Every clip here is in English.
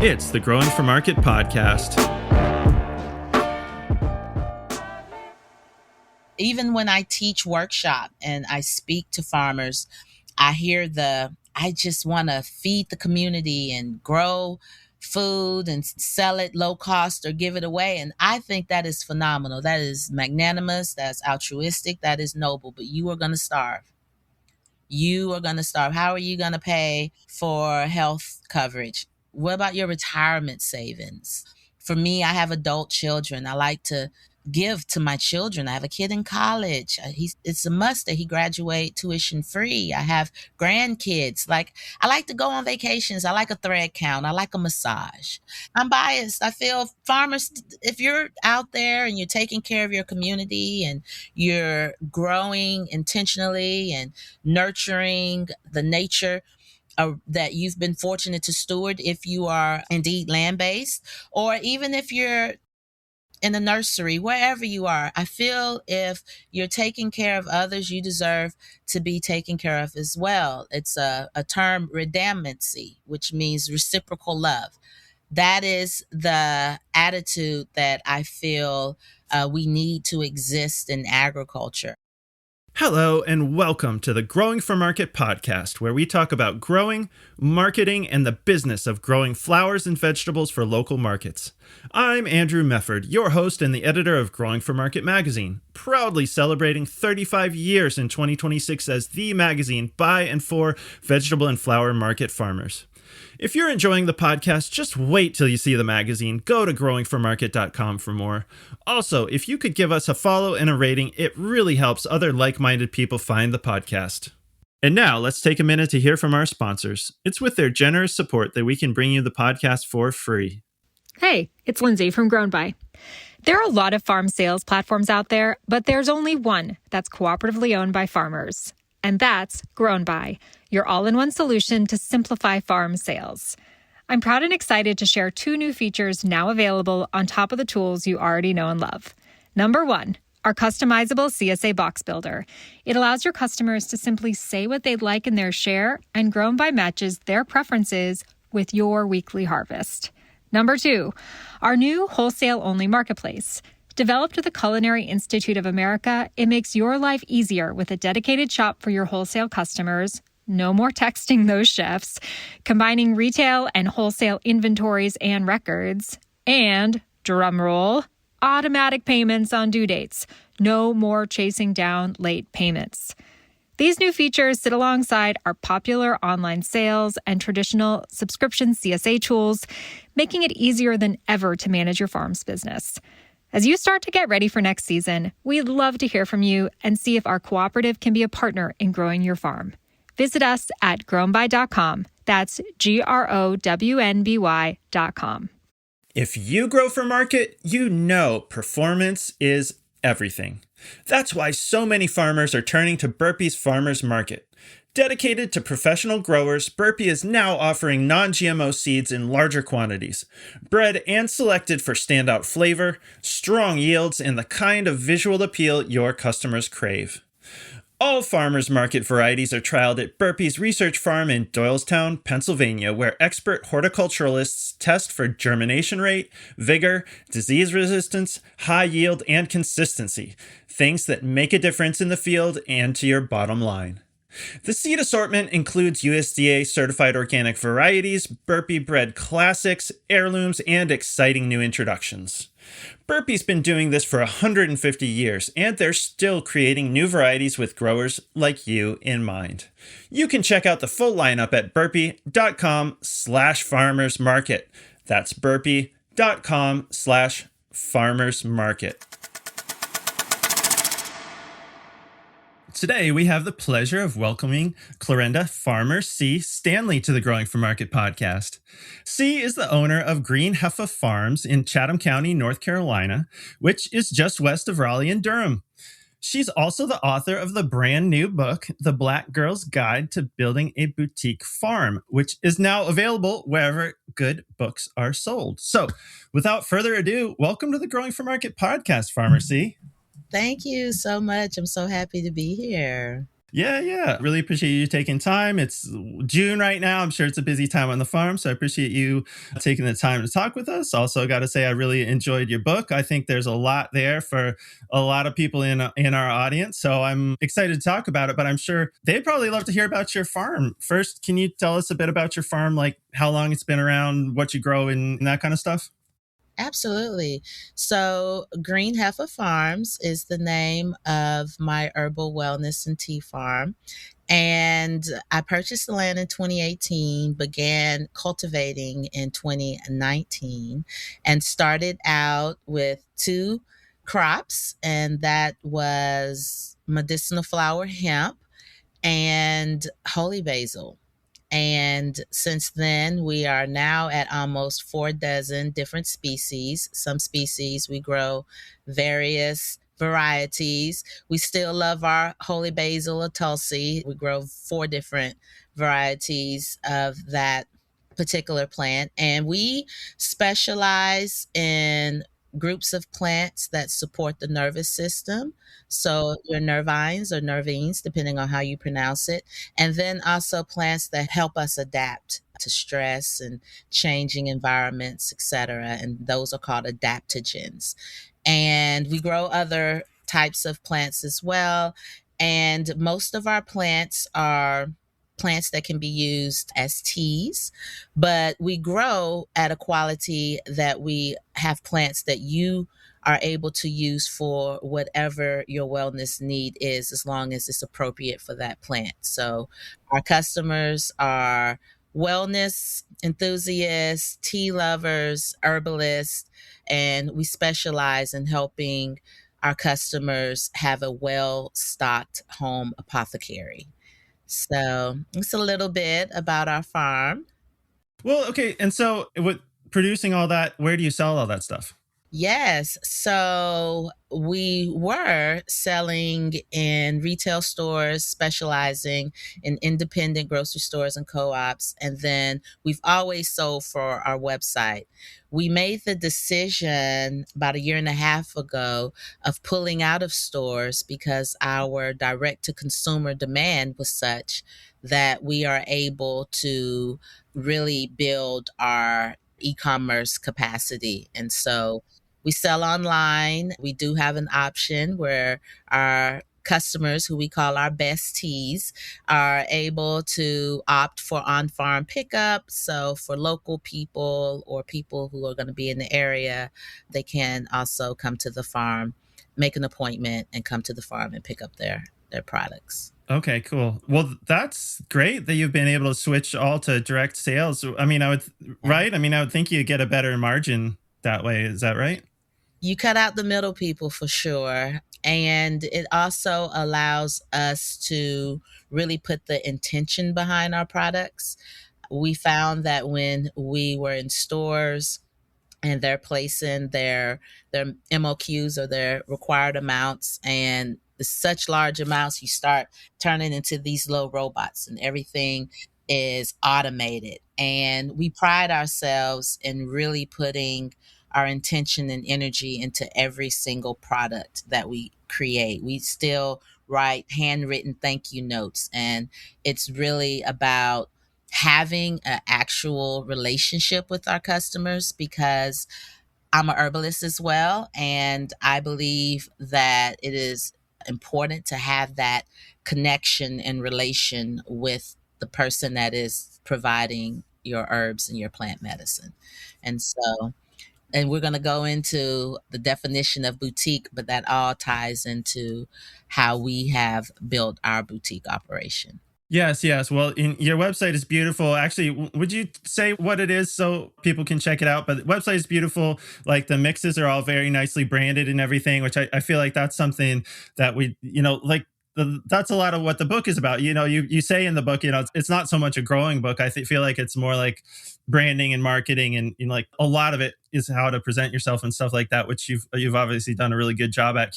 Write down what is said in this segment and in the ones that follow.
It's the Growing for Market podcast. Even when I teach workshop and I speak to farmers, I hear I just want to feed the community and grow food and sell it low cost or give it away. And I think that is phenomenal. That is magnanimous. That's altruistic. That is noble. But you are going to starve. You are going to starve. How are you going to pay for health coverage? What about your retirement savings? For me, I have adult children. I like to give to my children. I have a kid in college. It's a must that he graduate tuition free. I have grandkids. I like to go on vacations. I like a thread count. I like a massage. I'm biased. I feel farmers, if you're out there and you're taking care of your community and you're growing intentionally and nurturing the nature that you've been fortunate to steward, if you are indeed land-based, or even if you're in the nursery, wherever you are, I feel if you're taking care of others, you deserve to be taken care of as well. It's a term, redundancy, which means reciprocal love. That is the attitude that I feel we need to exist in agriculture. Hello, and welcome to the Growing for Market podcast, where we talk about growing, marketing, and the business of growing flowers and vegetables for local markets. I'm Andrew Mefford, your host and the editor of Growing for Market magazine, proudly celebrating 35 years in 2026 as the magazine by and for vegetable and flower market farmers. If you're enjoying the podcast, just wait till you see the magazine. Go to growingformarket.com for more. Also, if you could give us a follow and a rating, it really helps other like-minded people find the podcast. And now, let's take a minute to hear from our sponsors. It's with their generous support that we can bring you the podcast for free. Hey, it's Lindsay from Grown By. There are a lot of farm sales platforms out there, but there's only one that's cooperatively owned by farmers. And that's Grown By, your all-in-one solution to simplify farm sales. I'm proud and excited to share 2 new features now available on top of the tools you already know and love. Number 1, our customizable CSA box builder. It allows your customers to simply say what they'd like in their share, and Grown By matches their preferences with your weekly harvest. Number 2, our new wholesale-only marketplace. Developed with the Culinary Institute of America, it makes your life easier with a dedicated shop for your wholesale customers. No more texting those chefs. Combining retail and wholesale inventories and records. And, drumroll, automatic payments on due dates. No more chasing down late payments. These new features sit alongside our popular online sales and traditional subscription CSA tools, making it easier than ever to manage your farm's business. As you start to get ready for next season, we'd love to hear from you and see if our cooperative can be a partner in growing your farm. Visit us at grownby.com. That's GROWNBY.com. If you grow for market, you know performance is everything. That's why so many farmers are turning to Burpee's Farmers Market. Dedicated to professional growers, Burpee is now offering non-GMO seeds in larger quantities, bred and selected for standout flavor, strong yields, and the kind of visual appeal your customers crave. All farmers market varieties are trialed at Burpee's Research Farm in Doylestown, Pennsylvania, where expert horticulturalists test for germination rate, vigor, disease resistance, high yield, and consistency, things that make a difference in the field and to your bottom line. The seed assortment includes USDA certified organic varieties, Burpee bred classics, heirlooms, and exciting new introductions. Burpee's been doing this for 150 years, and they're still creating new varieties with growers like you in mind. You can check out the full lineup at burpee.com/farmersmarket. That's burpee.com/farmersmarket. Today, we have the pleasure of welcoming Clarenda farmer C. Stanley to the Growing for Market podcast. C is the owner of Green Heffa Farms in Chatham County, North Carolina, which is just west of Raleigh and Durham. She's also the author of the brand new book, The Black Girl's Guide to Building a Boutique Farm, which is now available wherever good books are sold. So, without further ado, welcome to the Growing for Market podcast, Farmer C. Thank you so much. I'm so happy to be here. Yeah. Really appreciate you taking time. It's June right now. I'm sure it's a busy time on the farm. So I appreciate you taking the time to talk with us. Also, got to say, I really enjoyed your book. I think there's a lot there for a lot of people in our audience. So I'm excited to talk about it, but I'm sure they'd probably love to hear about your farm. First, can you tell us a bit about your farm, like how long it's been around, what you grow, and that kind of stuff? Absolutely. So, Green Heffa Farms is the name of my herbal wellness and tea farm. And I purchased the land in 2018, began cultivating in 2019, and started out with two crops, and that was medicinal flower hemp and holy basil. And since then, we are now at almost 4 dozen different species. Some species we grow various varieties. We still love our holy basil or tulsi. We grow 4 different varieties of that particular plant. And we specialize in groups of plants that support the nervous system. So your nervines or nervines, depending on how you pronounce it, and then also plants that help us adapt to stress and changing environments, etc. And those are called adaptogens. And we grow other types of plants as well. And most of our plants are plants that can be used as teas, but we grow at a quality that we have plants that you are able to use for whatever your wellness need is, as long as it's appropriate for that plant. So, our customers are wellness enthusiasts, tea lovers, herbalists, and we specialize in helping our customers have a well stocked home apothecary. So, it's a little bit about our farm. Well, okay. And so, with producing all that, where do you sell all that stuff? Yes. So we were selling in retail stores, specializing in independent grocery stores and co ops. And then we've always sold for our website. We made the decision about a year and a half ago of pulling out of stores because our direct to consumer demand was such that we are able to really build our e-commerce capacity. And so we sell online. We do have an option where our customers, who we call our besties, are able to opt for on farm pickup. So, for local people or people who are going to be in the area, they can also come to the farm, make an appointment, and come to the farm and pick up their products. Okay, cool. Well, that's great that you've been able to switch all to direct sales. I mean, Yeah. right? I mean, I would think you get a better margin that way. Is that right? You cut out the middle people for sure. And it also allows us to really put the intention behind our products. We found that when we were in stores and they're placing their MOQs or their required amounts, and such large amounts, you start turning into these little robots and everything is automated. And we pride ourselves in really putting our intention and energy into every single product that we create. We still write handwritten thank you notes, and it's really about having an actual relationship with our customers, because I'm a herbalist as well, and I believe that it is important to have that connection and relation with the person that is providing your herbs and your plant medicine. And so, and we're going to go into the definition of boutique, but that all ties into how we have built our boutique operation. Yes. Well, your website is beautiful. Actually, would you say what it is so people can check it out? But the website is beautiful. Like the mixes are all very nicely branded and everything, which I feel like that's something that we, like that's a lot of what the book is about. You say in the book, it's not so much a growing book. Feel like it's more like branding and marketing, and like a lot of it is how to present yourself and stuff like that, which you've obviously done a really good job at.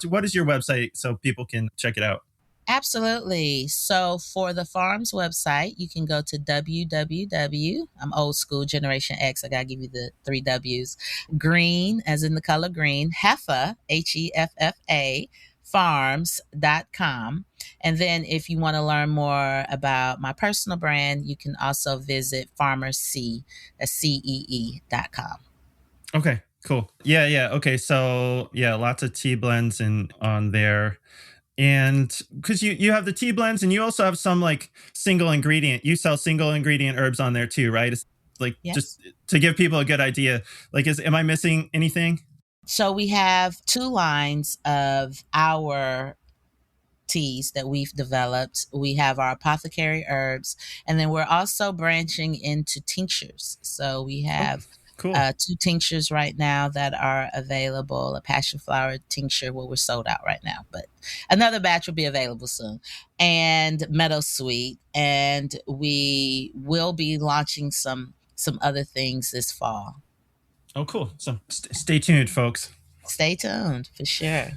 What is your website so people can check it out? Absolutely. So for the farm's website, you can go to I'm old school, Generation X. I got to give you the 3 W's. Green, as in the color green, Heffa, Heffa, farms.com. And then if you want to learn more about my personal brand, you can also visit farmercee, that's CEE.com. Okay, cool. Yeah, yeah. Okay, so yeah, lots of tea blends in on there. And because you have the tea blends and you also have some like single ingredient, you sell single ingredient herbs on there too, right? It's like just Yes. to give people a good idea. Like, am I missing anything? So we have two lines of our teas that we've developed. We have our apothecary herbs, and then we're also branching into tinctures. So we Oh, have cool. two tinctures right now that are available, a passion flower tincture. Well, we're sold out right now, but another batch will be available soon, and meadowsweet. And we will be launching some other things this fall. Oh, cool. So stay tuned, folks. Stay tuned for sure.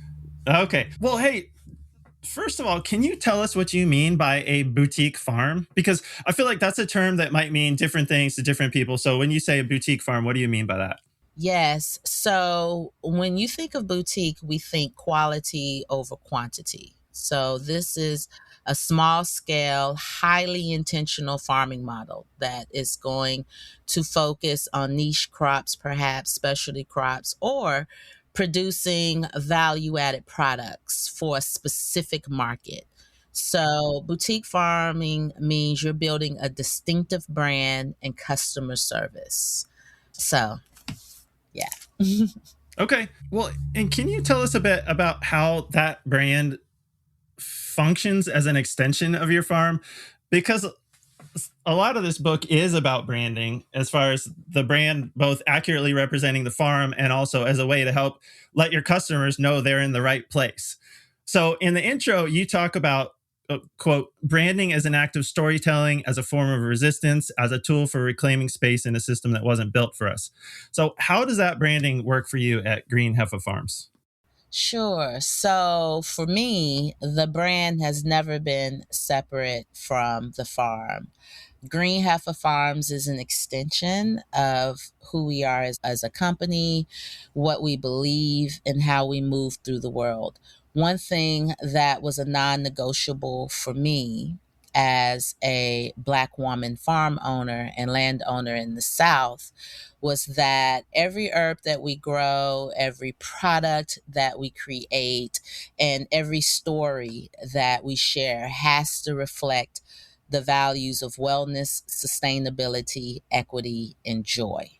Okay. Well, hey, first of all, can you tell us what you mean by a boutique farm? Because I feel like that's a term that might mean different things to different people. So when you say a boutique farm, what do you mean by that? Yes. So when you think of boutique, we think quality over quantity. So this is a small scale, highly intentional farming model that is going to focus on niche crops, perhaps specialty crops, or producing value added products for a specific market. So, boutique farming means you're building a distinctive brand and customer service. So, yeah. Okay. Well, and can you tell us a bit about how that brand functions as an extension of your farm? Because a lot of this book is about branding, as far as the brand both accurately representing the farm and also as a way to help let your customers know they're in the right place. So in the intro, you talk about quote, branding as an act of storytelling, as a form of resistance, as a tool for reclaiming space in a system that wasn't built for us. So how does that branding work for you at Green Heffa Farms? Sure. So for me, the brand has never been separate from the farm. Green Heffa Farms is an extension of who we are as a company, what we believe, and how we move through the world. One thing that was a non negotiable for me as a Black woman farm owner and landowner in the South was that every herb that we grow, every product that we create, and every story that we share has to reflect the values of wellness, sustainability, equity, and joy.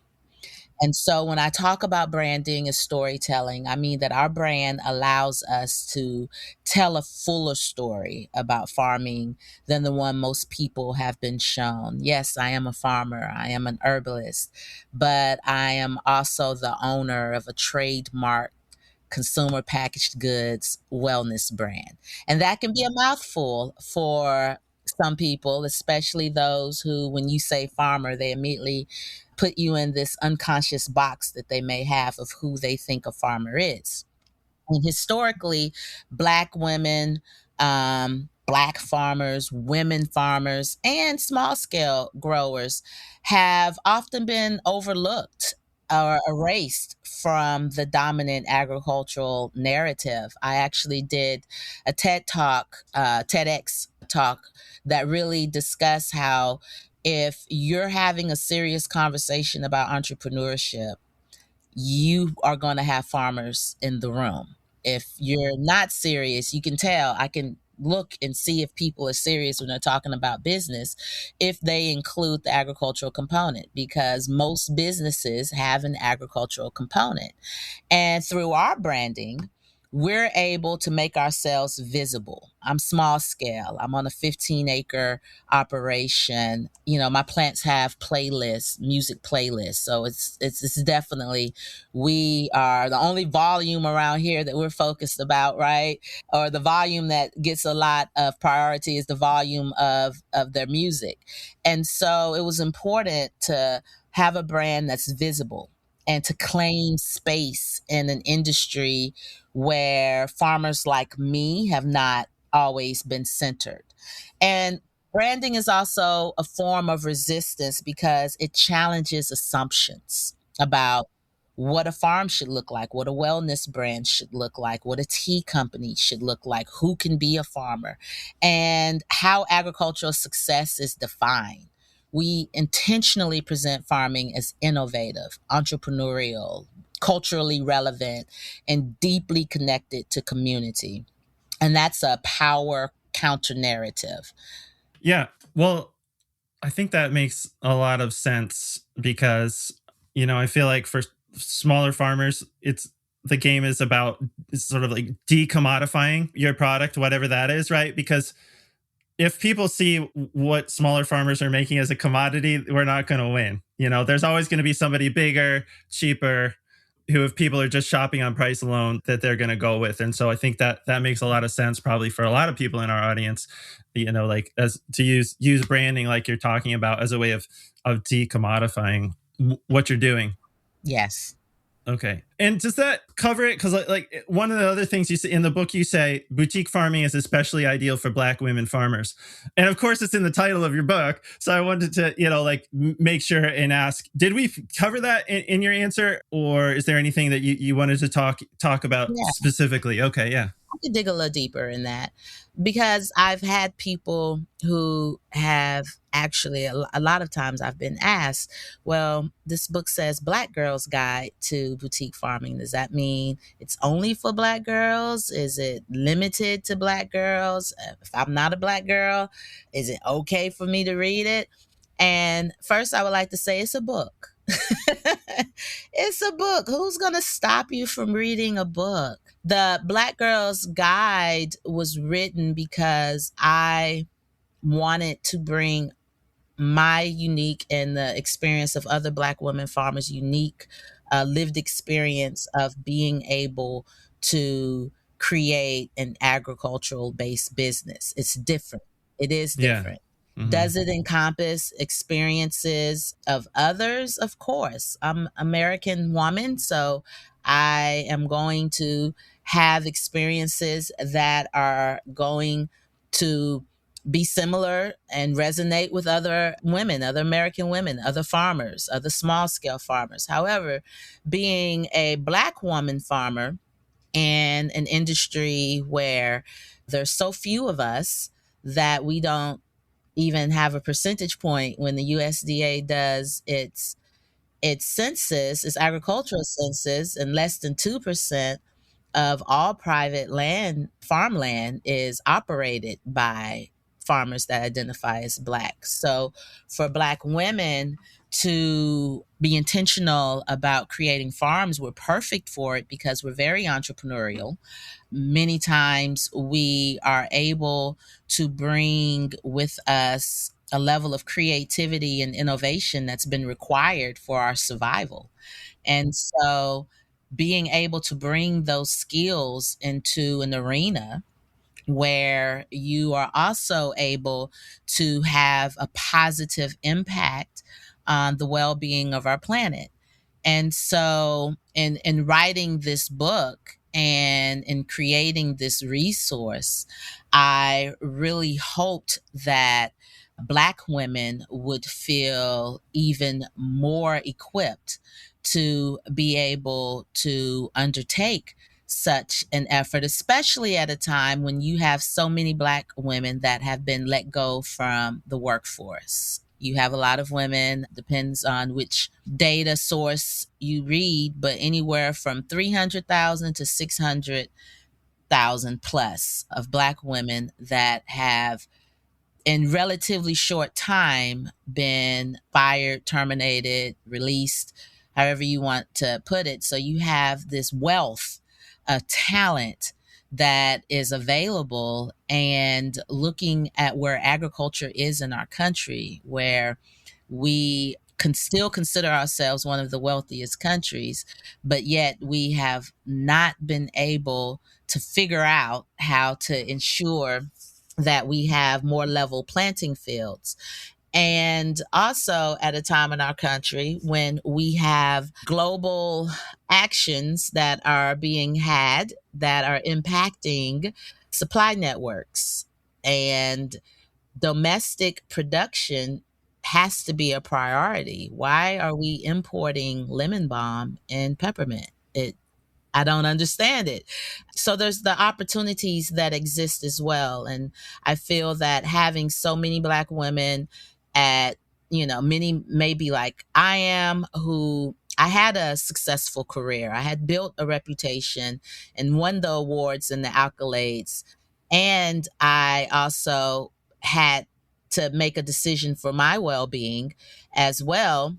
And so when I talk about branding as storytelling, I mean that our brand allows us to tell a fuller story about farming than the one most people have been shown. Yes, I am a farmer, I am an herbalist, but I am also the owner of a trademark consumer packaged goods wellness brand. And that can be a mouthful for some people, especially those who, when you say farmer, they immediately put you in this unconscious box that they may have of who they think a farmer is. And historically, Black women, Black farmers, women farmers, and small scale growers have often been overlooked or erased from the dominant agricultural narrative. I actually did a TEDx talk that really discussed how if you're having a serious conversation about entrepreneurship, you are going to have farmers in the room. If you're not serious, you can tell. I can look and see if people are serious when they're talking about business if they include the agricultural component, because most businesses have an agricultural component. And through our branding, we're able to make ourselves visible. I'm small scale. I'm on a 15-acre operation. You know, my plants have playlists, music playlists. So it's definitely, we are the only volume around here that we're focused about, right? Or the volume that gets a lot of priority is the volume of their music. And so it was important to have a brand that's visible and to claim space in an industry where farmers like me have not always been centered. And branding is also a form of resistance because it challenges assumptions about what a farm should look like, what a wellness brand should look like, what a tea company should look like, who can be a farmer, and how agricultural success is defined. We intentionally present farming as innovative, entrepreneurial, culturally relevant, and deeply connected to community. And that's a power counter narrative. Yeah. Well, I think that makes a lot of sense because, I feel like for smaller farmers, the game is about sort of like decommodifying your product, whatever that is, right? Because if people see what smaller farmers are making as a commodity, we're not going to win. There's always going to be somebody bigger, cheaper, who, if people are just shopping on price alone, that they're going to go with. And so I think that makes a lot of sense probably for a lot of people in our audience, like as to use branding like you're talking about as a way of decommodifying what you're doing. Yes. Okay. And does that cover it? Because like one of the other things you say in the book, you say boutique farming is especially ideal for Black women farmers. And of course, it's in the title of your book. So I wanted to, make sure and ask, did we cover that in your answer? Or is there anything that you wanted to talk about specifically? Okay. Yeah. I could dig a little deeper in that because I've had people who have actually, a lot of times I've been asked, well, this book says Black Girl's Guide to Boutique Farming. Does that mean it's only for Black girls? Is it limited to Black girls? If I'm not a Black girl, is it okay for me to read it? And first, I would like to say it's a book. It's a book. Who's going to stop you from reading a book? The Black Girl's Guide was written because I wanted to bring my unique and the experience of other Black women farmers' unique lived experience of being able to create an agricultural based business. It's different. It is different. Yeah. Mm-hmm. Does it encompass experiences of others? Of course. I'm an American woman, so I am going to have experiences that are going to be similar and resonate with other women, other American women, other farmers, other small scale farmers. However, being a Black woman farmer in an industry where there's so few of us that we don't even have a percentage point when the USDA does its census, its agricultural census, and less than 2% of all private land, farmland, is operated by farmers that identify as Black. So for Black women to be intentional about creating farms, we're perfect for it because we're very entrepreneurial. Many times we are able to bring with us a level of creativity and innovation that's been required for our survival. And so being able to bring those skills into an arena where you are also able to have a positive impact on the well-being of our planet. And so in writing this book and in creating this resource, I really hoped that Black women would feel even more equipped to be able to undertake such an effort, especially at a time when you have so many Black women that have been let go from the workforce. You have a lot of women, depends on which data source you read, but anywhere from 300,000 to 600,000 plus of Black women that have in relatively short time been fired, terminated, released, however you want to put it. So you have this wealth of talent that is available, and looking at where agriculture is in our country, where we can still consider ourselves one of the wealthiest countries, but yet we have not been able to figure out how to ensure that we have more level planting fields. And also at a time in our country when we have global actions that are being had that are impacting supply networks, and domestic production has to be a priority. Why are we importing lemon balm and peppermint? I don't understand it. So there's the opportunities that exist as well. And I feel that having so many Black women at, many maybe like I am, who I had a successful career. I had built a reputation and won the awards and the accolades. And I also had to make a decision for my well being as well,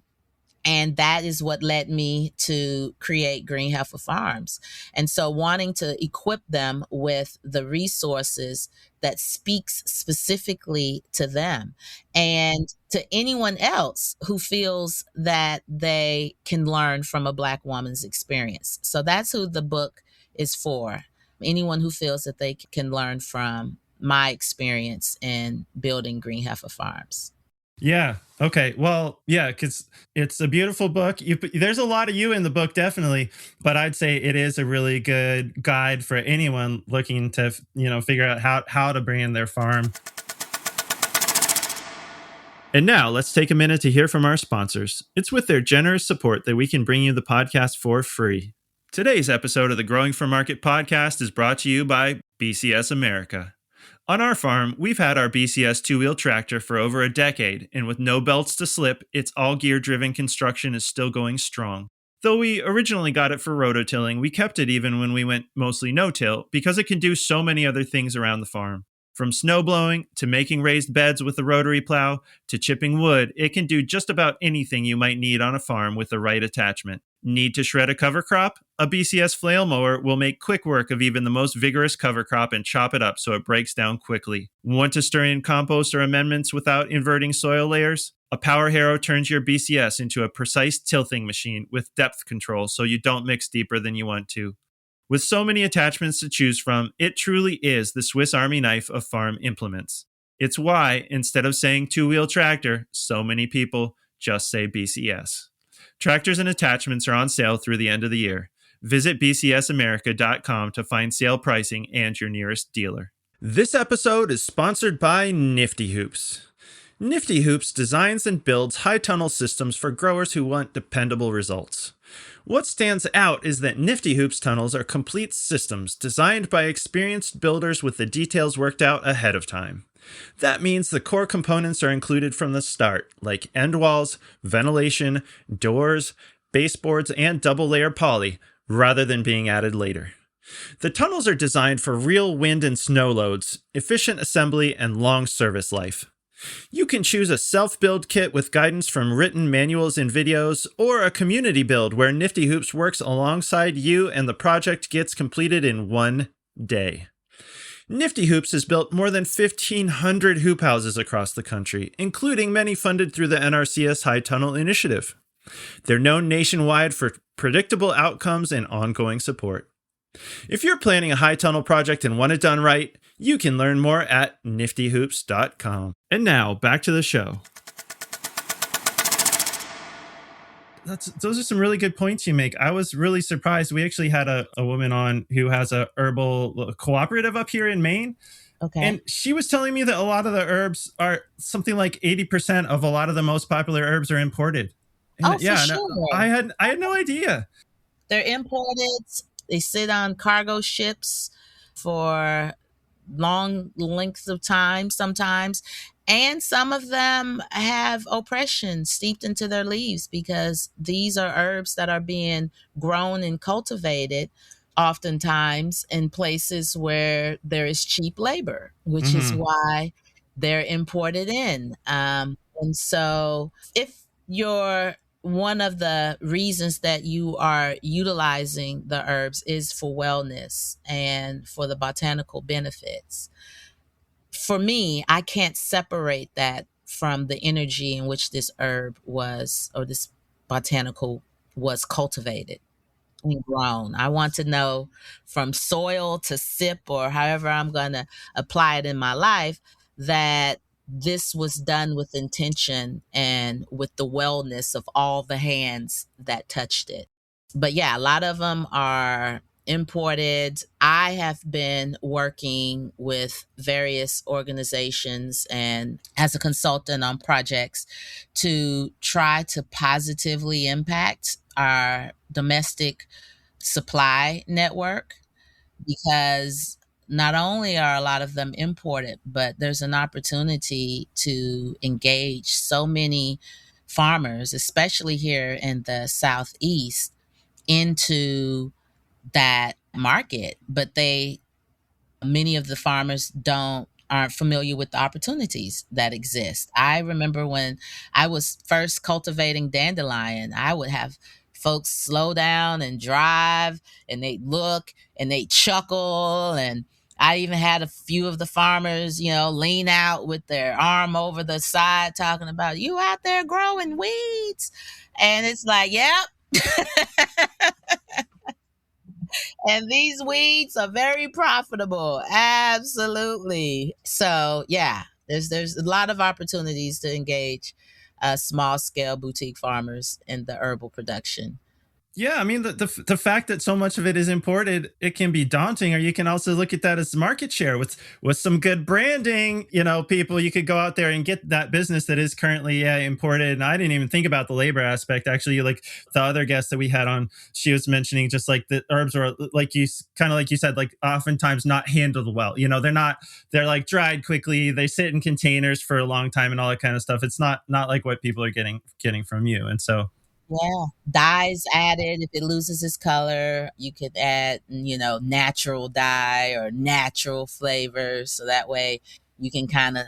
and that is what led me to create Green Heffa Farms. And so wanting to equip them with the resources that speaks specifically to them and to anyone else who feels that they can learn from a Black woman's experience. So that's who the book is for. Anyone who feels that they can learn from my experience in building Green Heffa Farms. Yeah. Okay. Well, yeah, because it's a beautiful book. There's a lot of you in the book, definitely, but I'd say it is a really good guide for anyone looking to, figure out how to brand their farm. And now let's take a minute to hear from our sponsors. It's with their generous support that we can bring you the podcast for free. Today's episode of the Growing for Market podcast is brought to you by BCS America. On our farm, we've had our BCS two-wheel tractor for over a decade, and with no belts to slip, its all-gear-driven construction is still going strong. Though we originally got it for rototilling, we kept it even when we went mostly no-till because it can do so many other things around the farm. From snow blowing, to making raised beds with the rotary plow, to chipping wood, it can do just about anything you might need on a farm with the right attachment. Need to shred a cover crop? A BCS flail mower will make quick work of even the most vigorous cover crop and chop it up so it breaks down quickly. Want to stir in compost or amendments without inverting soil layers? A power harrow turns your BCS into a precise tilthing machine with depth control so you don't mix deeper than you want to. With so many attachments to choose from, it truly is the Swiss Army knife of farm implements. It's why, instead of saying two-wheel tractor, so many people just say BCS. Tractors and attachments are on sale through the end of the year. Visit bcsamerica.com to find sale pricing and your nearest dealer. This episode is sponsored by Nifty Hoops. Nifty Hoops designs and builds high tunnel systems for growers who want dependable results. What stands out is that Nifty Hoops tunnels are complete systems designed by experienced builders with the details worked out ahead of time. That means the core components are included from the start, like end walls, ventilation, doors, baseboards, and double-layer poly, rather than being added later. The tunnels are designed for real wind and snow loads, efficient assembly, and long service life. You can choose a self-build kit with guidance from written manuals and videos, or a community build where Nifty Hoops works alongside you and the project gets completed in one day. Nifty Hoops has built more than 1,500 hoop houses across the country, including many funded through the NRCS High Tunnel Initiative. They're known nationwide for predictable outcomes and ongoing support. If you're planning a high tunnel project and want it done right, you can learn more at niftyhoops.com. And now, back to the show. Those are some really good points you make. I was really surprised. We actually had a woman on who has a herbal cooperative up here in Maine. Okay. And she was telling me that a lot of the herbs are something like 80% of a lot of the most popular herbs are imported. And for sure. I had no idea. They're imported. They sit on cargo ships for long lengths of time sometimes. And some of them have oppression steeped into their leaves because these are herbs that are being grown and cultivated oftentimes in places where there is cheap labor, which is why they're imported in. And so if you're one of the reasons that you are utilizing the herbs is for wellness and for the botanical benefits, for me, I can't separate that from the energy in which this herb was, or this botanical was cultivated and grown. I want to know from soil to sip, or however I'm going to apply it in my life, that this was done with intention and with the wellness of all the hands that touched it. But yeah, a lot of them are imported. I have been working with various organizations and as a consultant on projects to try to positively impact our domestic supply network, because not only are a lot of them imported, but there's an opportunity to engage so many farmers, especially here in the Southeast, into that market. But many of the farmers aren't familiar with the opportunities that exist. I remember when I was first cultivating dandelion, I would have folks slow down and drive, and they look and they chuckle, and I even had a few of the farmers, lean out with their arm over the side talking about, you out there growing weeds. And it's like, yep. And these weeds are very profitable. Absolutely. So yeah, there's a lot of opportunities to engage small scale boutique farmers in the herbal production. Yeah, I mean the fact that so much of it is imported, it can be daunting. Or you can also look at that as market share with some good branding. People, you could go out there and get that business that is currently imported. And I didn't even think about the labor aspect. Actually, like the other guest that we had on, she was mentioning just like the herbs are like you kind of like you said, like oftentimes not handled well. They're like dried quickly. They sit in containers for a long time and all that kind of stuff. It's not like what people are getting from you, and so. Yeah, dyes added. If it loses its color, you could add, natural dye or natural flavors. So that way you can kind of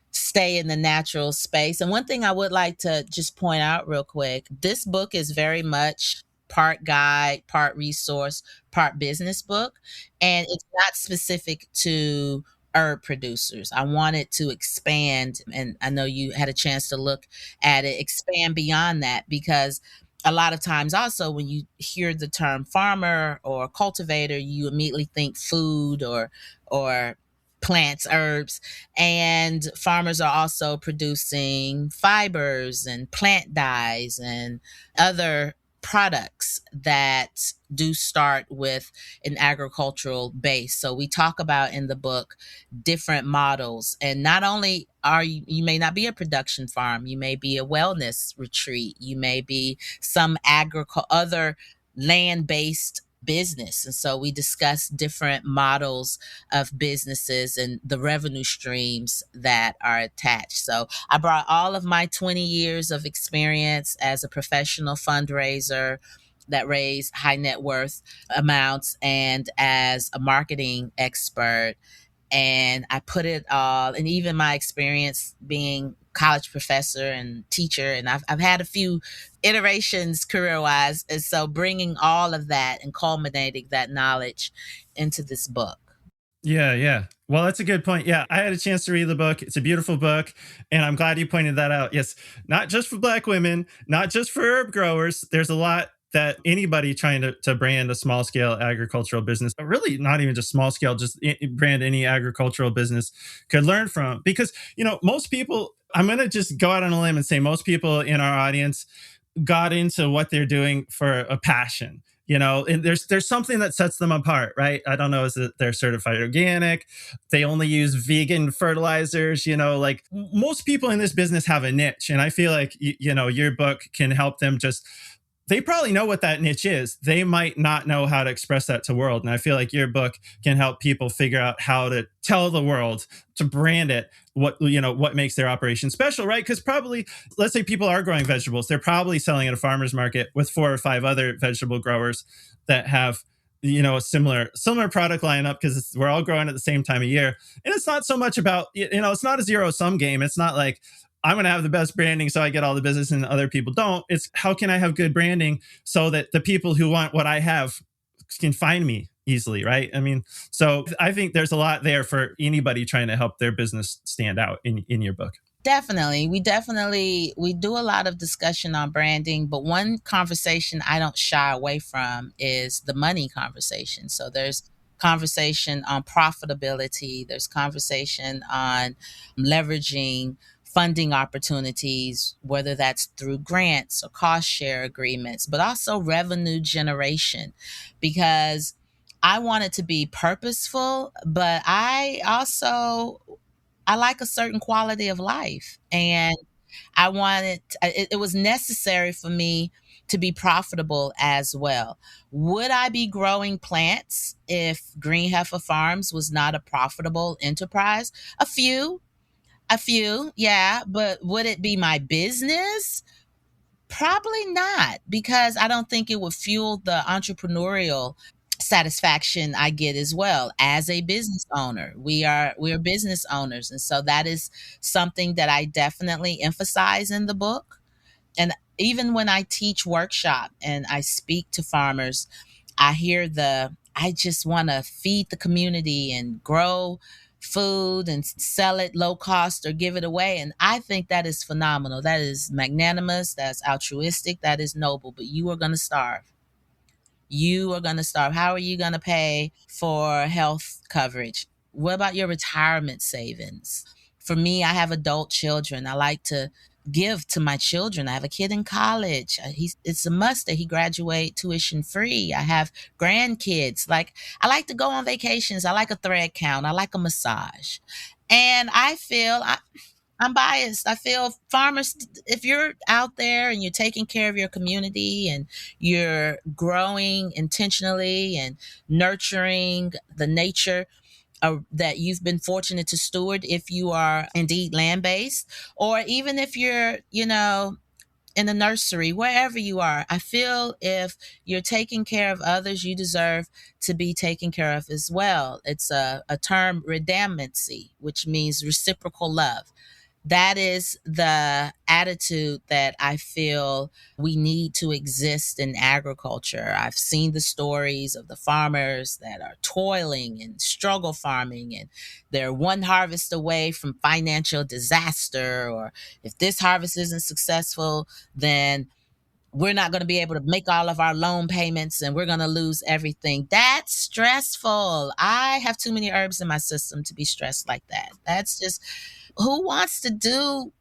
stay in the natural space. And one thing I would like to just point out real quick, this book is very much part guide, part resource, part business book. And it's not specific to herb producers. I wanted to expand, and I know you had a chance to look at it, expand beyond that, because a lot of times also when you hear the term farmer or cultivator, you immediately think food or plants, herbs. And farmers are also producing fibers and plant dyes and other products that do start with an agricultural base. So we talk about in the book different models. And not only you may not be a production farm, you may be a wellness retreat, you may be some other land-based business. And so we discuss different models of businesses and the revenue streams that are attached. So I brought all of my 20 years of experience as a professional fundraiser that raised high net worth amounts and as a marketing expert, and I put it all, and even my experience being college professor and teacher, and I've had a few iterations career wise, and so bringing all of that and culminating that knowledge into this book. Yeah, yeah. Well, that's a good point. Yeah, I had a chance to read the book. It's a beautiful book, and I'm glad you pointed that out. Yes, not just for Black women, not just for herb growers. There's a lot that anybody trying to brand a small scale agricultural business, but really not even just small scale, just brand any agricultural business could learn from. Because, most people, I'm going to just go out on a limb and say most people in our audience got into what they're doing for a passion. And there's something that sets them apart, right? I don't know, is it they're certified organic, they only use vegan fertilizers, like most people in this business have a niche. And I feel like, your book can help them they probably know what that niche is. They might not know how to express that to the world. And I feel like your book can help people figure out how to tell the world, to brand it, what makes their operation special, right? Because probably, let's say people are growing vegetables. They're probably selling at a farmer's market with 4 or 5 other vegetable growers that have a similar product lineup, because we're all growing at the same time of year. And it's not so much about, it's not a zero sum game. It's not like I'm going to have the best branding so I get all the business and other people don't. It's how can I have good branding so that the people who want what I have can find me easily, right? I mean, so I think there's a lot there for anybody trying to help their business stand out in your book. Definitely. We do a lot of discussion on branding, but one conversation I don't shy away from is the money conversation. So there's conversation on profitability, there's conversation on leveraging funding opportunities, whether that's through grants or cost share agreements, but also revenue generation, because I want it to be purposeful, but I like a certain quality of life, and it was necessary for me to be profitable as well. Would I be growing plants if Green Heffa Farms was not a profitable enterprise? A few, yeah, but would it be my business? Probably not, because I don't think it would fuel the entrepreneurial satisfaction I get as well as a business owner. We are business owners, and so that is something that I definitely emphasize in the book. And even when I teach workshop and I speak to farmers, I hear I just want to feed the community and grow food and sell it low cost or give it away. And I think that is phenomenal. That is magnanimous. That's altruistic. That is noble. But you are going to starve. You are going to starve. How are you going to pay for health coverage? What about your retirement savings? For me, I have adult children. I like to give to my children. I have a kid in college. It's a must that he graduate tuition free. I have grandkids. Like, I like to go on vacations. I like a thread count. I like a massage. And I'm biased. I feel farmers, if you're out there and you're taking care of your community and you're growing intentionally and nurturing the nature that you've been fortunate to steward, if you are indeed land based, or even if you're, in the nursery, wherever you are, I feel if you're taking care of others, you deserve to be taken care of as well. It's a term, redundancy, which means reciprocal love. That is the attitude that I feel we need to exist in agriculture. I've seen the stories of the farmers that are toiling and struggle farming, and they're one harvest away from financial disaster. Or if this harvest isn't successful, then we're not going to be able to make all of our loan payments and we're going to lose everything. That's stressful. I have too many herbs in my system to be stressed like that. That's just, who wants to do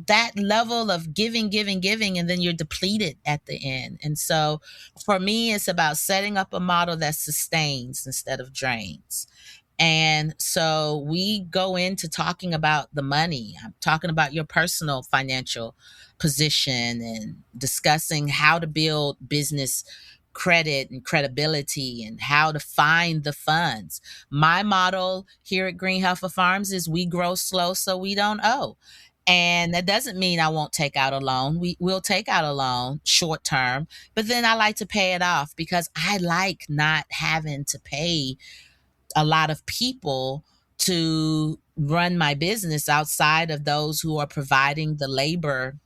that level of giving, and then you're depleted at the end? And so for me, it's about setting up a model that sustains instead of drains. And so we go into talking about the money. I'm talking about your personal financial position and discussing how to build business credit and credibility and how to find the funds. My model here at Green Heffa Farms is we grow slow so we don't owe. And that doesn't mean I won't take out a loan. We will take out a loan short term, but then I like to pay it off because I like not having to pay a lot of people to run my business outside of those who are providing the labor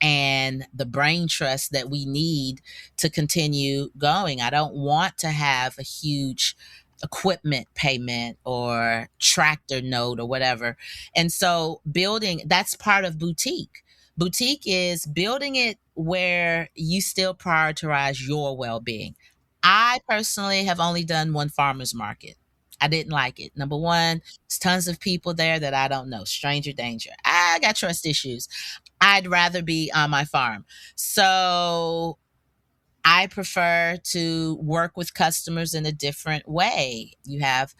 and the brain trust that we need to continue going. I don't want to have a huge equipment payment or tractor note or whatever. And so building, that's part of boutique. Boutique is building it where you still prioritize your well-being. I personally have only done one farmer's market. I didn't like it. Number one, there's tons of people there that I don't know. Stranger danger. I got trust issues. I'd rather be on my farm. So I prefer to work with customers in a different way. You have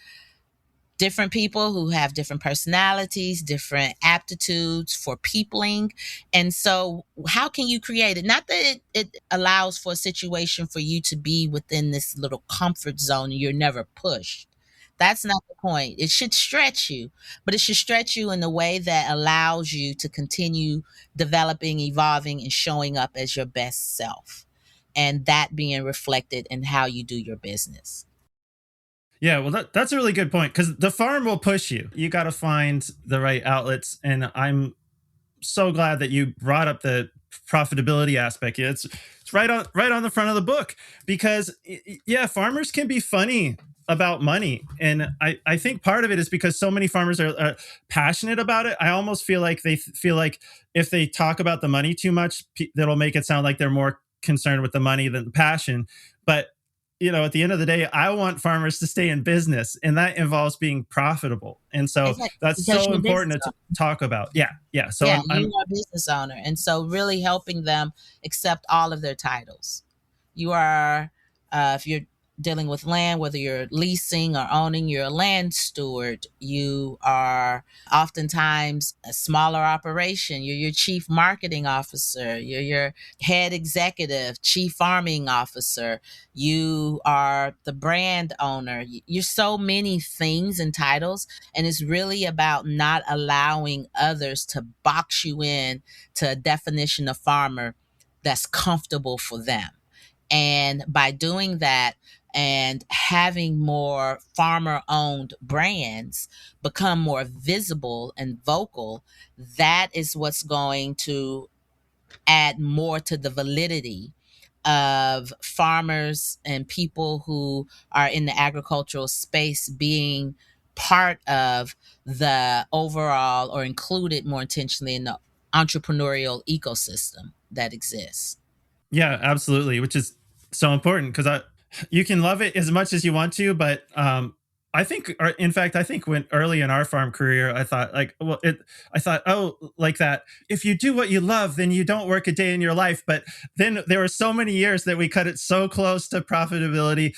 different people who have different personalities, different aptitudes for peopling. And so how can you create it? Not that it allows for a situation for you to be within this little comfort zone and you're never pushed. That's not the point. It should stretch you, but it should stretch you in a way that allows you to continue developing, evolving, and showing up as your best self. And that being reflected in how you do your business. Yeah, well, that's a really good point, because the farm will push you. You got to find the right outlets. And I'm so glad that you brought up the profitability aspect. It's right on the front of the book, because yeah, farmers can be funny about money. And I think part of it is because so many farmers are passionate about it. I almost feel like they feel like if they talk about the money too much, that'll make it sound like they're more concerned with the money than the passion. But at the end of the day, I want farmers to stay in business, and that involves being profitable. And so that's so important to talk about. Yeah. So yeah, you are a business owner. And so really helping them accept all of their titles. You are, if you're dealing with land, whether you're leasing or owning, you're a land steward. You are oftentimes a smaller operation. You're your chief marketing officer. You're your head executive, chief farming officer. You are the brand owner. You're so many things and titles. And it's really about not allowing others to box you in to a definition of farmer that's comfortable for them. And by doing that and having more farmer owned brands become more visible and vocal, that is what's going to add more to the validity of farmers and people who are in the agricultural space being part of the overall or included more intentionally in the entrepreneurial ecosystem that exists. Yeah, absolutely, which is so important because you can love it as much as you want to, but I think, or in fact, I think when early in our farm career, I thought like, I thought, oh, like that. If you do what you love, then you don't work a day in your life. But then there were so many years that we cut it so close to profitability.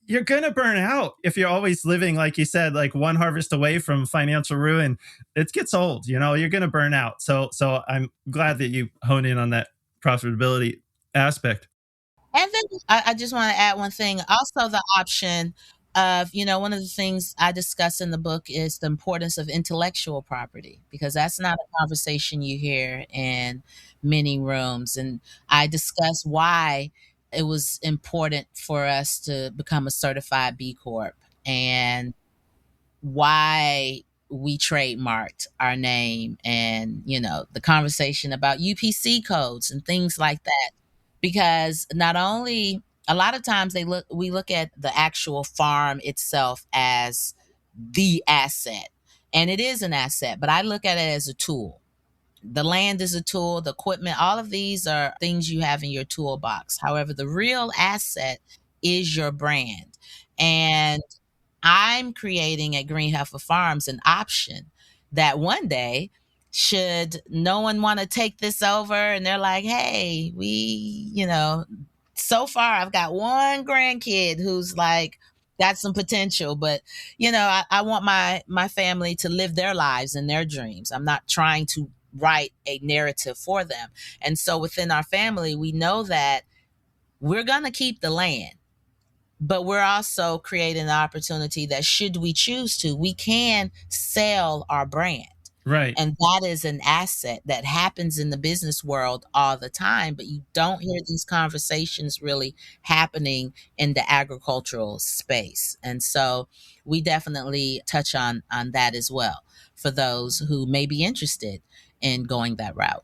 You're gonna burn out if you're always living, like you said, like one harvest away from financial ruin. It gets old, you're gonna burn out. So I'm glad that you hone in on that profitability aspect. And then I just want to add one thing. Also, the option of, one of the things I discuss in the book is the importance of intellectual property, because that's not a conversation you hear in many rooms. And I discuss why it was important for us to become a certified B Corp and why we trademarked our name and, the conversation about UPC codes and things like that. Because not only a lot of times we look at the actual farm itself as the asset, and it is an asset, but I look at it as a tool. The land is a tool, the equipment, all of these are things you have in your toolbox. However, the real asset is your brand. And I'm creating at Green Heffa Farms an option that one day, should no one want to take this over and they're like, hey, so far I've got one grandkid who's like got some potential, but I want my family to live their lives and their dreams. I'm not trying to write a narrative for them. And so within our family, we know that we're going to keep the land, but we're also creating an opportunity that should we choose to, we can sell our brand. Right. And that is an asset that happens in the business world all the time, but you don't hear these conversations really happening in the agricultural space. And so we definitely touch on that as well for those who may be interested in going that route.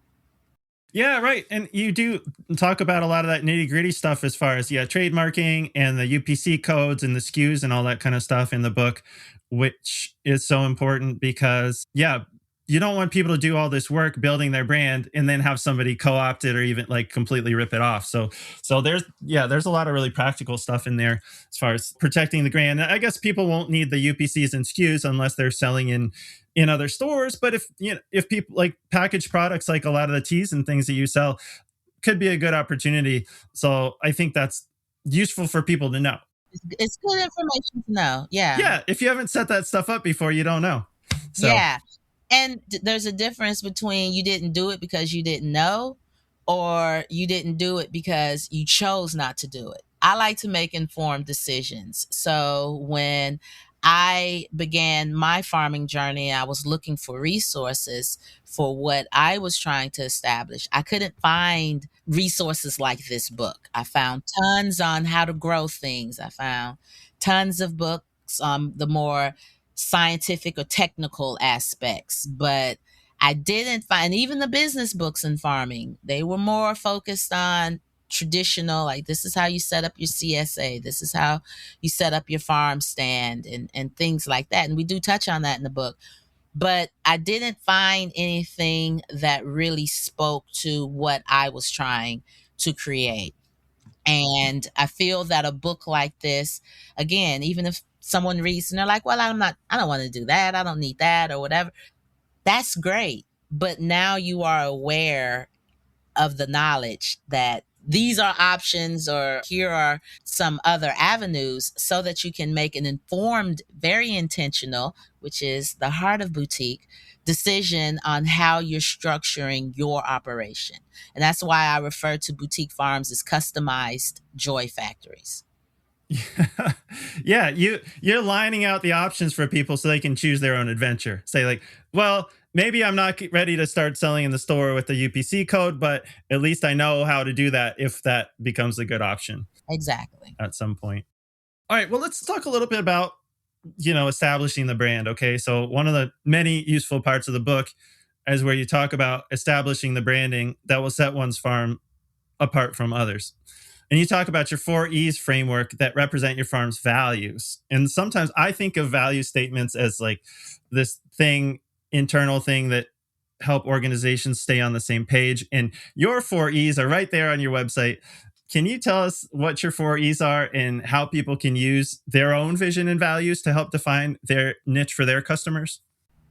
Yeah, right. And you do talk about a lot of that nitty gritty stuff as far as, trademarking and the UPC codes and the SKUs and all that kind of stuff in the book, which is so important because, you don't want people to do all this work building their brand and then have somebody co-opt it or even like completely rip it off. So there's a lot of really practical stuff in there as far as protecting the brand. I guess people won't need the UPCs and SKUs unless they're selling in other stores. But if people like packaged products, like a lot of the teas and things that you sell, could be a good opportunity. So I think that's useful for people to know. It's good information to know. Yeah. Yeah. If you haven't set that stuff up before, you don't know. So. Yeah. And there's a difference between you didn't do it because you didn't know, or you didn't do it because you chose not to do it. I like to make informed decisions. So when I began my farming journey, I was looking for resources for what I was trying to establish. I couldn't find resources like this book. I found tons on how to grow things. I found tons of books on the more scientific or technical aspects, but I didn't find even the business books in farming. They were more focused on traditional, like this is how you set up your CSA, this is how you set up your farm stand and things like that. And we do touch on that in the book. But I didn't find anything that really spoke to what I was trying to create. And I feel that a book like this, again, even if someone reads and they're like, well, I don't want to do that, I don't need that, or whatever, that's great. But now you are aware of the knowledge that these are options, or here are some other avenues, so that you can make an informed, very intentional, which is the heart of boutique, decision on how you're structuring your operation. And that's why I refer to boutique farms as customized joy factories. Yeah, you're lining out the options for people so they can choose their own adventure. Say like, well, maybe I'm not ready to start selling in the store with the UPC code, but at least I know how to do that if that becomes a good option Exactly. at some point. All right, well, let's talk a little bit about establishing the brand. Okay, so one of the many useful parts of the book is where you talk about establishing the branding that will set one's farm apart from others. And you talk about your 4 E's framework that represent your farm's values. And sometimes I think of value statements as like this thing, internal thing that help organizations stay on the same page. And your 4 E's are right there on your website. Can you tell us what your 4 E's are and how people can use their own vision and values to help define their niche for their customers?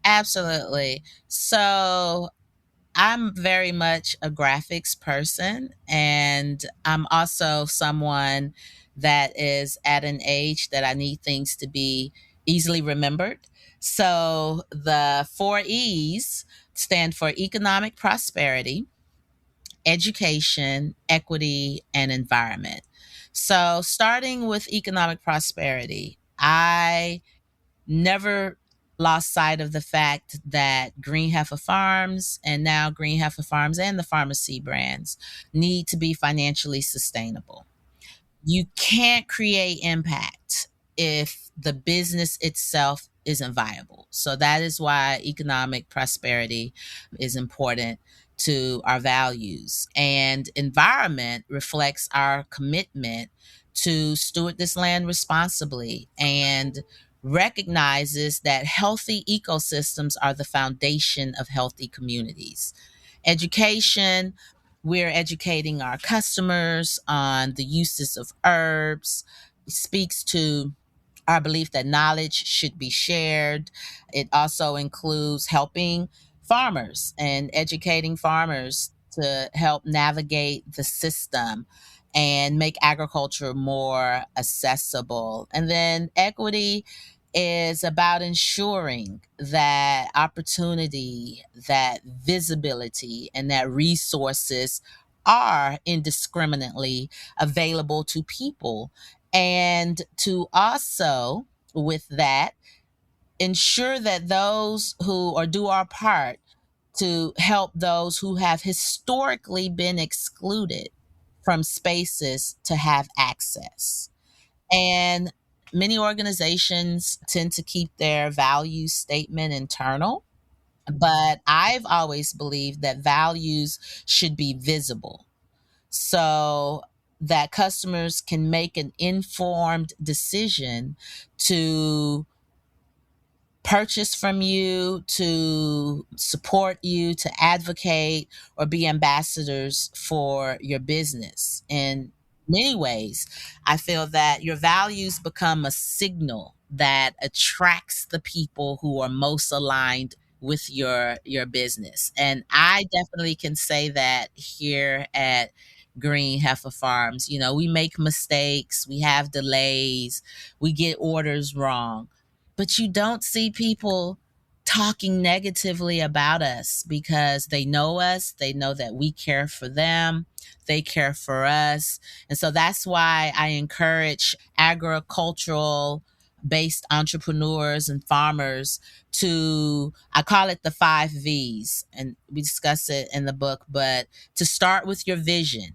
Absolutely. So I'm very much a graphics person, and I'm also someone that is at an age that I need things to be easily remembered. So the 4 E's stand for economic prosperity, education, equity, and environment. So starting with economic prosperity, I never lost sight of the fact that Green Heffa Farms, and now Green Heffa Farms and the pharmacy brands, need to be financially sustainable. You can't create impact if the business itself isn't viable. So that is why economic prosperity is important to our values. And environment reflects our commitment to steward this land responsibly, and recognizes that healthy ecosystems are the foundation of healthy communities. Education, we're educating our customers on the uses of herbs. It speaks to our belief that knowledge should be shared. It also includes helping farmers and educating farmers to help navigate the system and make agriculture more accessible. And then equity is about ensuring that opportunity, that visibility, and that resources are indiscriminately available to people, and to also, with that, ensure that those who, or do our part to help those who have historically been excluded from spaces to have access. And many organizations tend to keep their value statement internal, but I've always believed that values should be visible, so that customers can make an informed decision to purchase from you, to support you, to advocate, or be ambassadors for your business. In many ways, I feel that your values become a signal that attracts the people who are most aligned with your business. And I definitely can say that here at Green Heffa Farms, we make mistakes, we have delays, we get orders wrong, but you don't see people talking negatively about us, because they know us, they know that we care for them, they care for us. And so that's why I encourage agricultural based entrepreneurs and farmers to, I call it the 5 V's, and we discuss it in the book, but to start with your vision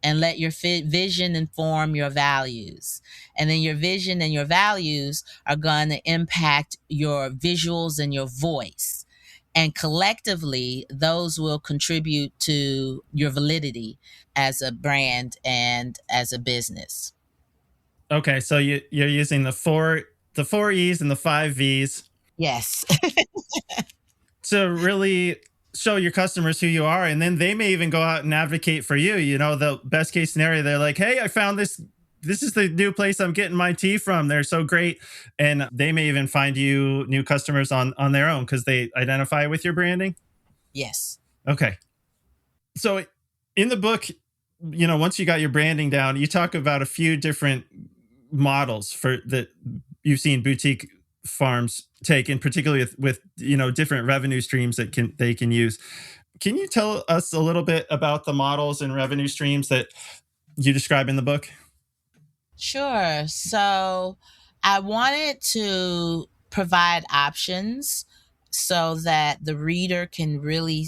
and let your vision inform your values. And then your vision and your values are going to impact your visuals and your voice. And collectively, those will contribute to your validity as a brand and as a business. Okay, so you're using the 4 E's and the 5 V's Yes. to really show your customers who you are, and then they may even go out and advocate for you. The best case scenario, they're like, hey, I found this is the new place I'm getting my tea from, they're so great. And they may even find you new customers on their own because they identify with your branding. Yes. Okay, so in the book once you got your branding down, you talk about a few different models for that you've seen boutique farms take, and particularly with different revenue streams that they can use. Can you tell us a little bit about the models and revenue streams that you describe in the book? Sure. So I wanted to provide options so that the reader can really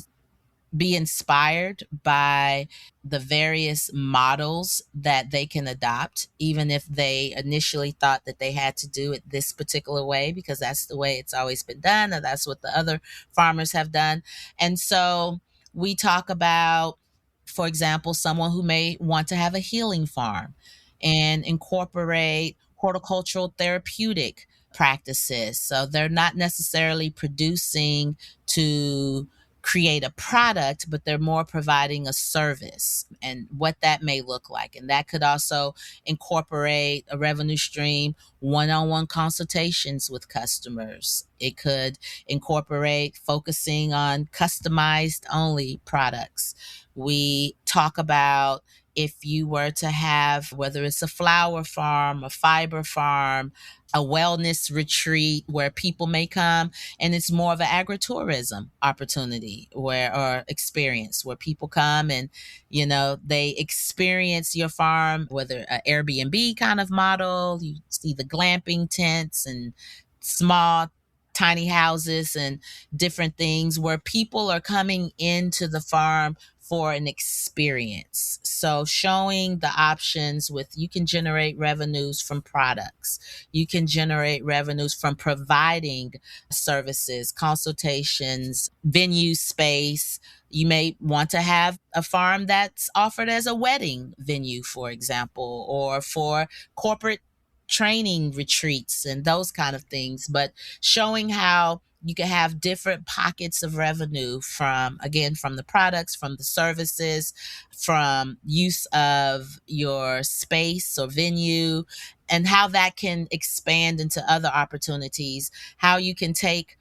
be inspired by the various models that they can adopt, even if they initially thought that they had to do it this particular way, because that's the way it's always been done, or that's what the other farmers have done. And so we talk about, for example, someone who may want to have a healing farm and incorporate horticultural therapeutic practices. So they're not necessarily producing to create a product, but they're more providing a service and what that may look like. And that could also incorporate a revenue stream, one on one consultations with customers. It could incorporate focusing on customized only products. We talk about if you were to have, whether it's a flower farm, a fiber farm, a wellness retreat where people may come, and it's more of an agritourism opportunity or experience where people come and they experience your farm, whether an Airbnb kind of model. You see the glamping tents and small tiny houses and different things where people are coming into the farm for an experience. So showing the options with, you can generate revenues from products. You can generate revenues from providing services, consultations, venue space. You may want to have a farm that's offered as a wedding venue, for example, or for corporate training retreats and those kind of things. But showing how you can have different pockets of revenue from, again, from the products, from the services, from use of your space or venue, and how that can expand into other opportunities, how you can take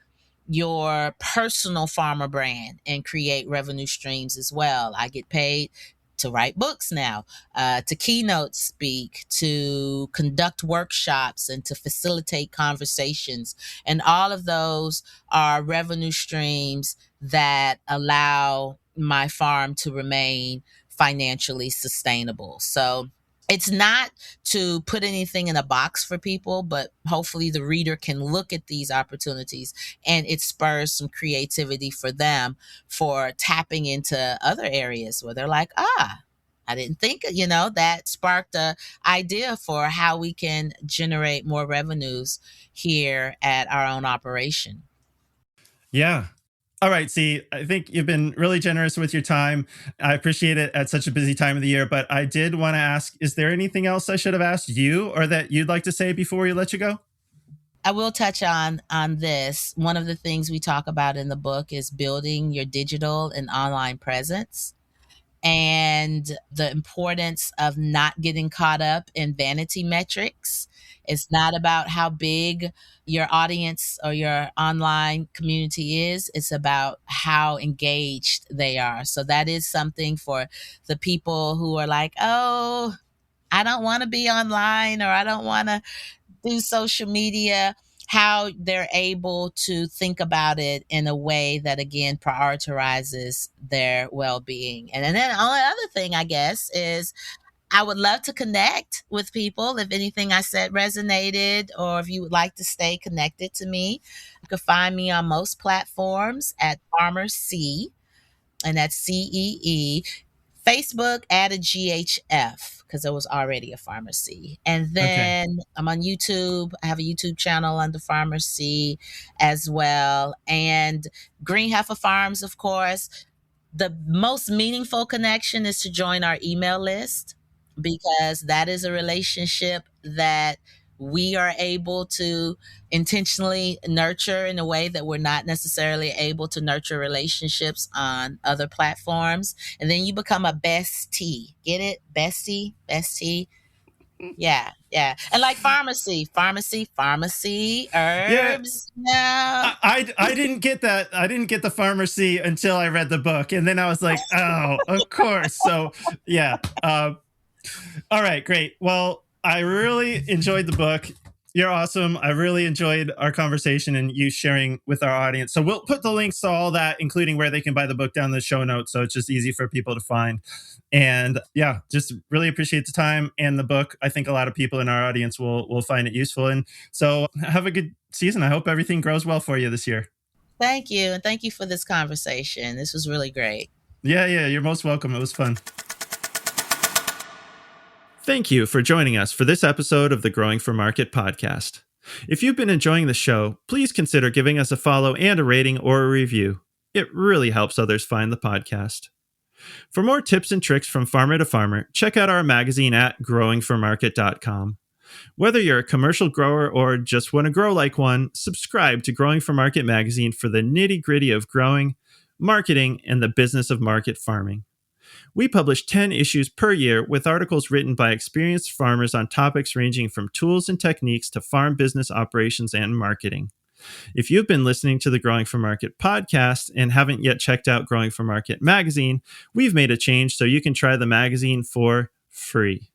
your personal farmer brand and create revenue streams as well. I get paid to write books now, to keynote speak, to conduct workshops, and to facilitate conversations. And all of those are revenue streams that allow my farm to remain financially sustainable. So it's not to put anything in a box for people, but hopefully the reader can look at these opportunities and it spurs some creativity for them for tapping into other areas where they're like, I didn't think, that sparked a idea for how we can generate more revenues here at our own operation. Yeah. All right. See, I think you've been really generous with your time. I appreciate it at such a busy time of the year, but I did want to ask, is there anything else I should have asked you or that you'd like to say before we let you go? I will touch on this. One of the things we talk about in the book is building your digital and online presence, and the importance of not getting caught up in vanity metrics. It's not about how big your audience or your online community is. It's about how engaged they are. So that is something for the people who are like, oh, I don't want to be online, or I don't want to do social media, how they're able to think about it in a way that, again, prioritizes their well-being. And then the only other thing, I guess, is I would love to connect with people. If anything I said resonated, or if you would like to stay connected to me, you can find me on most platforms at Farmer C, and that's CEE. Facebook added GHF because there was already a pharmacy. And then okay, I'm on YouTube. I have a YouTube channel under Pharmacy as well. And Green Heffa Farms, of course. The most meaningful connection is to join our email list, because that is a relationship that we are able to intentionally nurture in a way that we're not necessarily able to nurture relationships on other platforms. And then you become a bestie. Get it? Bestie? Yeah, yeah. And like pharmacy, Yeah, herbs. No. I didn't get that. I didn't get the pharmacy until I read the book, and then I was like, oh, of course. So yeah. All right, great. Well, I really enjoyed the book. You're awesome. I really enjoyed our conversation and you sharing with our audience. So we'll put the links to all that, including where they can buy the book, down in the show notes. So it's just easy for people to find. And yeah, just really appreciate the time and the book. I think a lot of people in our audience will find it useful. And so have a good season. I hope everything grows well for you this year. Thank you. And thank you for this conversation. This was really great. Yeah, you're most welcome. It was fun. Thank you for joining us for this episode of the Growing for Market podcast. If you've been enjoying the show, please consider giving us a follow and a rating or a review. It really helps others find the podcast. For more tips and tricks from farmer to farmer, check out our magazine at growingformarket.com. Whether you're a commercial grower or just want to grow like one, subscribe to Growing for Market magazine for the nitty-gritty of growing, marketing, and the business of market farming. We publish 10 issues per year with articles written by experienced farmers on topics ranging from tools and techniques to farm business operations and marketing. If you've been listening to the Growing for Market podcast and haven't yet checked out Growing for Market magazine, we've made a change so you can try the magazine for free.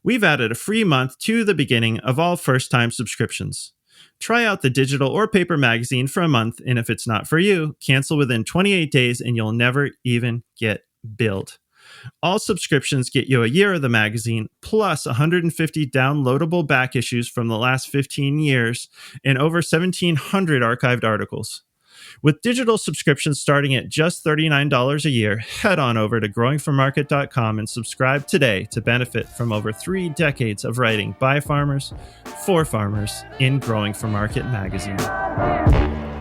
We've added a free month to the beginning of all first-time subscriptions. Try out the digital or paper magazine for a month, and if it's not for you, cancel within 28 days and you'll never even get billed. All subscriptions get you a year of the magazine, plus 150 downloadable back issues from the last 15 years and over 1,700 archived articles. With digital subscriptions starting at just $39 a year, head on over to growingformarket.com and subscribe today to benefit from over 3 decades of writing by farmers, for farmers, in Growing for Market magazine.